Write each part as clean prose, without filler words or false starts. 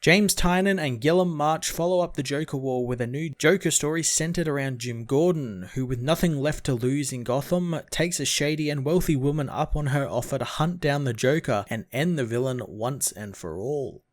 James Tynion and Gilliam March follow up the Joker War with a new Joker story centered around Jim Gordon, who with nothing left to lose in Gotham, takes a shady and wealthy woman up on her offer to hunt down the Joker and end the villain once and for all.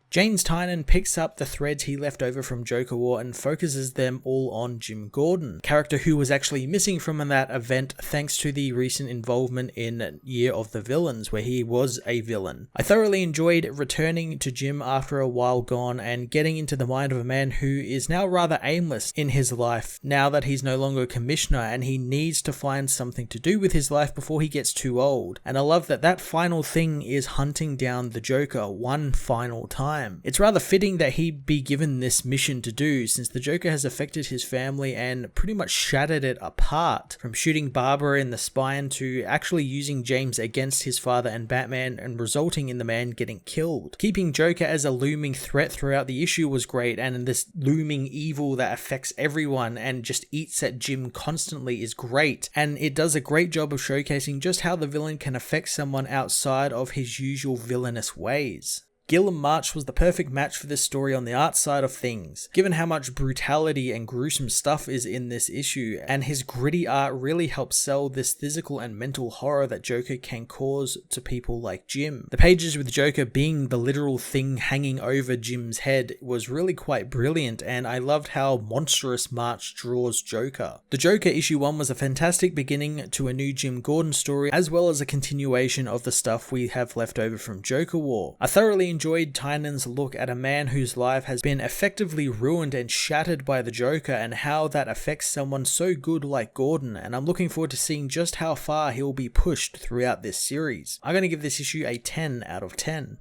James Tynion picks up the threads he left over from Joker War and focuses them all on Jim Gordon, character who was actually missing from that event thanks to the recent involvement in Year of the Villains, where he was a villain. I thoroughly enjoyed returning to Jim after a while gone and getting into the mind of a man who is now rather aimless in his life now that he's no longer a commissioner and he needs to find something to do with his life before he gets too old. And I love that final thing is hunting down the Joker one final time. It's rather fitting that he be given this mission to do, since the Joker has affected his family and pretty much shattered it apart, from shooting Barbara in the spine to actually using James against his father and Batman and resulting in the man getting killed. Keeping Joker as a looming threat throughout the issue was great, and this looming evil that affects everyone and just eats at Jim constantly is great, and it does a great job of showcasing just how the villain can affect someone outside of his usual villainous ways. Gilliam March was the perfect match for this story on the art side of things, given how much brutality and gruesome stuff is in this issue, and his gritty art really helps sell this physical and mental horror that Joker can cause to people like Jim. The pages with Joker being the literal thing hanging over Jim's head was really quite brilliant, and I loved how monstrous March draws Joker. The Joker issue 1 was a fantastic beginning to a new Jim Gordon story, as well as a continuation of the stuff we have left over from Joker War. I thoroughly enjoyed Tynion's look at a man whose life has been effectively ruined and shattered by the Joker, and how that affects someone so good like Gordon, and I'm looking forward to seeing just how far he'll be pushed throughout this series. I'm going to give this issue a 10 out of 10.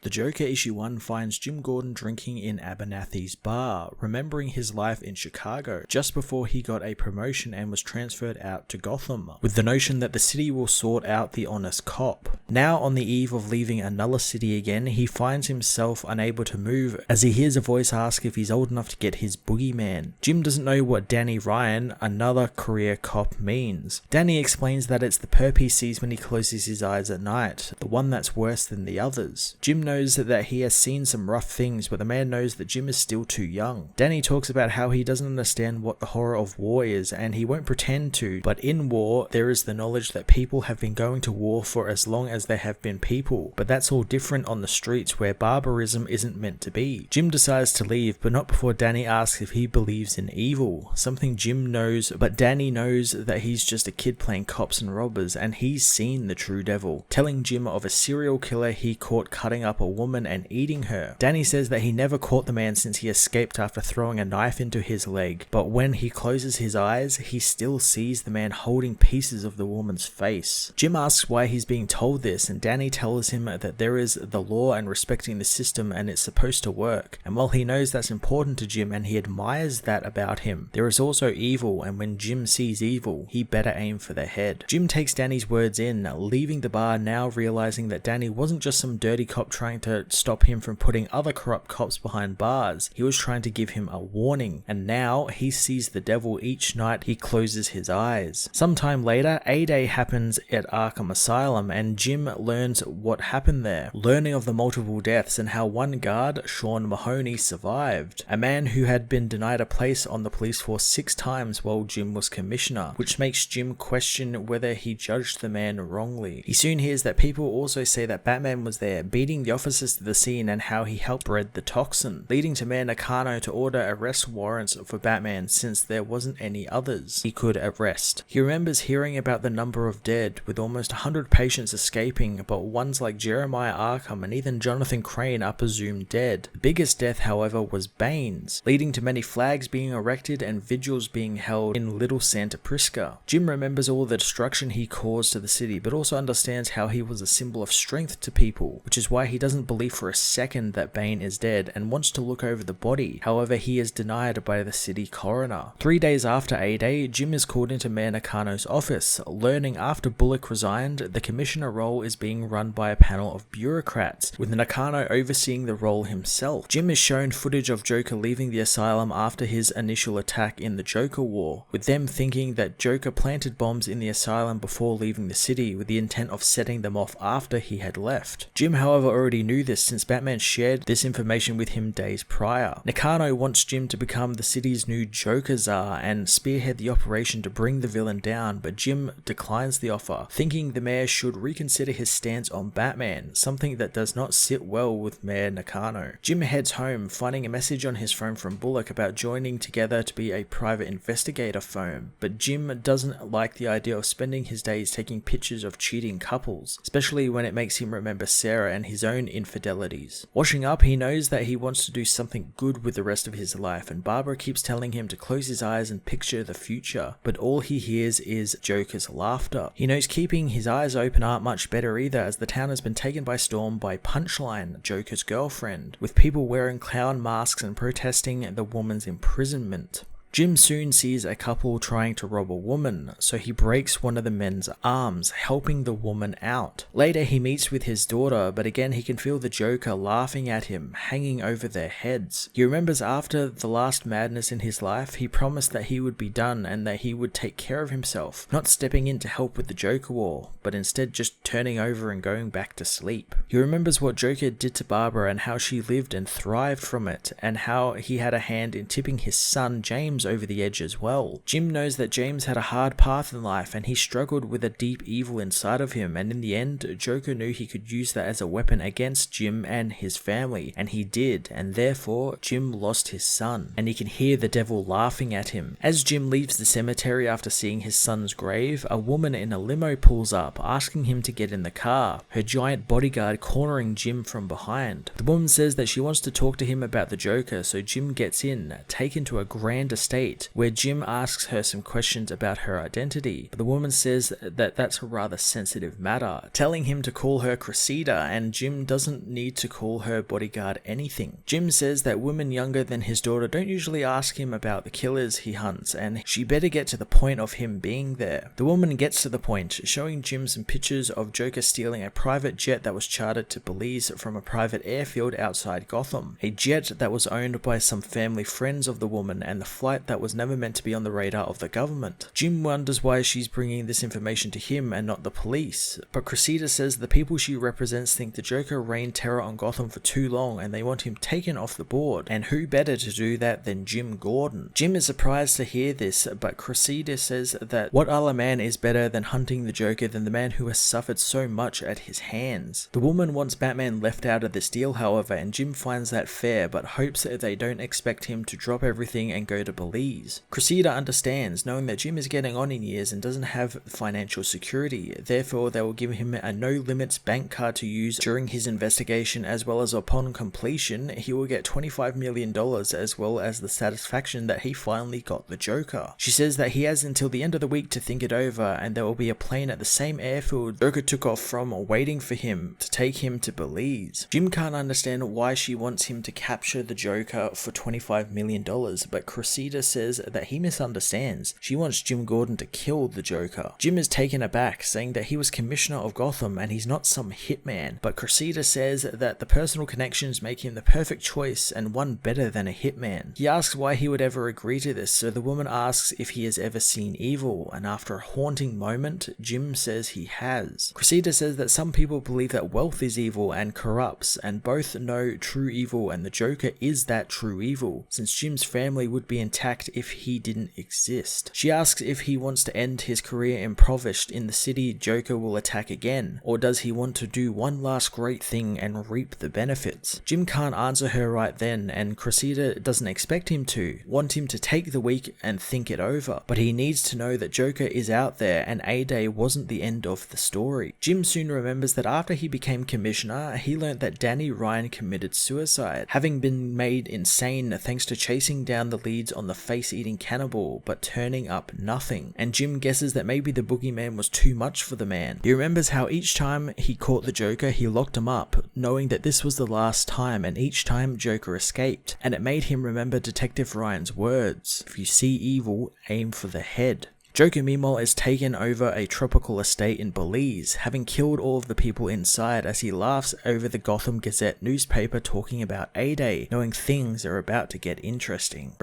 The Joker issue 1 finds Jim Gordon drinking in Abernathy's bar, remembering his life in Chicago, just before he got a promotion and was transferred out to Gotham, with the notion that the city will sort out the honest cop. Now on the eve of leaving another city again, he finds himself unable to move as he hears a voice ask if he's old enough to get his boogeyman. Jim doesn't know what Danny Ryan, another career cop, means. Danny explains that it's the perp he sees when he closes his eyes at night, the one that's worse than the others. Jim knows that he has seen some rough things, but the man knows that Jim is still too young. Danny talks about how he doesn't understand what the horror of war is, and he won't pretend to, but in war, there is the knowledge that people have been going to war for as long as there have been people, but that's all different on the streets where barbarism isn't meant to be. Jim decides to leave, but not before Danny asks if he believes in evil, something Jim knows, but Danny knows that he's just a kid playing cops and robbers, and he's seen the true devil, telling Jim of a serial killer he caught cutting up a woman and eating her. Danny says that he never caught the man since he escaped after throwing a knife into his leg, but when he closes his eyes, he still sees the man holding pieces of the woman's face. Jim asks why he's being told this, and Danny tells him that there is the law and respecting the system and it's supposed to work, and while he knows that's important to Jim and he admires that about him, there is also evil, and when Jim sees evil, he better aim for the head. Jim takes Danny's words in, leaving the bar now realizing that Danny wasn't just some dirty cop trying to stop him from putting other corrupt cops behind bars. He was trying to give him a warning, and now he sees the devil each night he closes his eyes. Sometime later, A-Day happens at Arkham Asylum, and Jim learns what happened there, learning of the multiple deaths and how one guard, Sean Mahoney, survived, a man who had been denied a place on the police force 6 times while Jim was commissioner, which makes Jim question whether he judged the man wrongly. He soon hears that people also say that Batman was there, beating the officers to the scene, and how he helped spread the toxin, leading to Mayor Nakano to order arrest warrants for Batman since there wasn't any others he could arrest. He remembers hearing about the number of dead, with almost 100 patients escaping, but ones like Jeremiah Arkham and even Jonathan Crane are presumed dead. The biggest death, however, was Bane's, leading to many flags being erected and vigils being held in Little Santa Prisca. Jim remembers all the destruction he caused to the city, but also understands how he was a symbol of strength to people, which is why he doesn't believe for a second that Bane is dead and wants to look over the body. However, he is denied by the city coroner. 3 days after A-Day, Jim is called into Mayor Nakano's office, learning after Bullock resigned, the commissioner role is being run by a panel of bureaucrats, with Nakano overseeing the role himself. Jim is shown footage of Joker leaving the asylum after his initial attack in the Joker War, with them thinking that Joker planted bombs in the asylum before leaving the city with the intent of setting them off after he had left. Jim, however, already knew this since Batman shared this information with him days prior. Nakano wants Jim to become the city's new Joker Czar and spearhead the operation to bring the villain down, but Jim declines the offer, thinking the mayor should reconsider his stance on Batman, something that does not sit well with Mayor Nakano. Jim heads home, finding a message on his phone from Bullock about joining together to be a private investigator firm, but Jim doesn't like the idea of spending his days taking pictures of cheating couples, especially when it makes him remember Sarah and his own infidelities. Washing up, he knows that he wants to do something good with the rest of his life, and Barbara keeps telling him to close his eyes and picture the future, but all he hears is Joker's laughter. He knows keeping his eyes open aren't much better either, as the town has been taken by storm by Punchline, Joker's girlfriend, with people wearing clown masks and protesting the woman's imprisonment. Jim soon sees a couple trying to rob a woman, so he breaks one of the men's arms, helping the woman out. Later he meets with his daughter, but again he can feel the Joker laughing at him, hanging over their heads. He remembers after the last madness in his life, he promised that he would be done and that he would take care of himself, not stepping in to help with the Joker War, but instead just turning over and going back to sleep. He remembers what Joker did to Barbara and how she lived and thrived from it, and how he had a hand in tipping his son James over the edge as well. Jim knows that James had a hard path in life and he struggled with a deep evil inside of him, and in the end, Joker knew he could use that as a weapon against Jim and his family, and he did, and therefore Jim lost his son, and he can hear the devil laughing at him. As Jim leaves the cemetery after seeing his son's grave, a woman in a limo pulls up, asking him to get in the car, her giant bodyguard cornering Jim from behind. The woman says that she wants to talk to him about the Joker, so Jim gets in, taken to a grand estate, where Jim asks her some questions about her identity. But the woman says that that's a rather sensitive matter, telling him to call her Cressida, and Jim doesn't need to call her bodyguard anything. Jim says that women younger than his daughter don't usually ask him about the killers he hunts, and she better get to the point of him being there. The woman gets to the point, showing Jim some pictures of Joker stealing a private jet that was chartered to Belize from a private airfield outside Gotham, a jet that was owned by some family friends of the woman, and the flight that was never meant to be on the radar of the government. Jim wonders why she's bringing this information to him and not the police, but Cressida says the people she represents think the Joker reigned terror on Gotham for too long and they want him taken off the board, and who better to do that than Jim Gordon. Jim is surprised to hear this, but Cressida says that what other man is better than hunting the Joker than the man who has suffered so much at his hands. The woman wants Batman left out of this deal, however, and Jim finds that fair, but hopes that they don't expect him to drop everything and go to Belize. Cressida understands, knowing that Jim is getting on in years and doesn't have financial security, therefore they will give him a no-limits bank card to use during his investigation, as well as upon completion he will get $25 million, as well as the satisfaction that he finally got the Joker. She says that he has until the end of the week to think it over, and there will be a plane at the same airfield Joker took off from waiting for him to take him to Belize. Jim can't understand why she wants him to capture the Joker for $25 million, but Cressida says that he misunderstands. She wants Jim Gordon to kill the Joker. Jim is taken aback, saying that he was commissioner of Gotham and he's not some hitman, but Cressida says that the personal connections make him the perfect choice and one better than a hitman. He asks why he would ever agree to this, so the woman asks if he has ever seen evil, and after a haunting moment, Jim says he has. Cressida says that some people believe that wealth is evil and corrupts, and both know true evil, and the Joker is that true evil, since Jim's family would be intact if he didn't exist. She asks if he wants to end his career impoverished in the city Joker will attack again, or does he want to do one last great thing and reap the benefits. Jim can't answer her right then, and Cressida doesn't expect him to, want him to take the week and think it over, but he needs to know that Joker is out there and A-Day wasn't the end of the story. Jim soon remembers that after he became commissioner, he learnt that Danny Ryan committed suicide, having been made insane thanks to chasing down the leads on the the face-eating cannibal, but turning up nothing. And Jim guesses that maybe the boogeyman was too much for the man. He remembers how each time he caught the Joker, he locked him up, knowing that this was the last time, and each time Joker escaped. And it made him remember Detective Ryan's words, "If you see evil, aim for the head." Joker meanwhile is taken over a tropical estate in Belize, having killed all of the people inside, as he laughs over the Gotham Gazette newspaper talking about A-Day, knowing things are about to get interesting.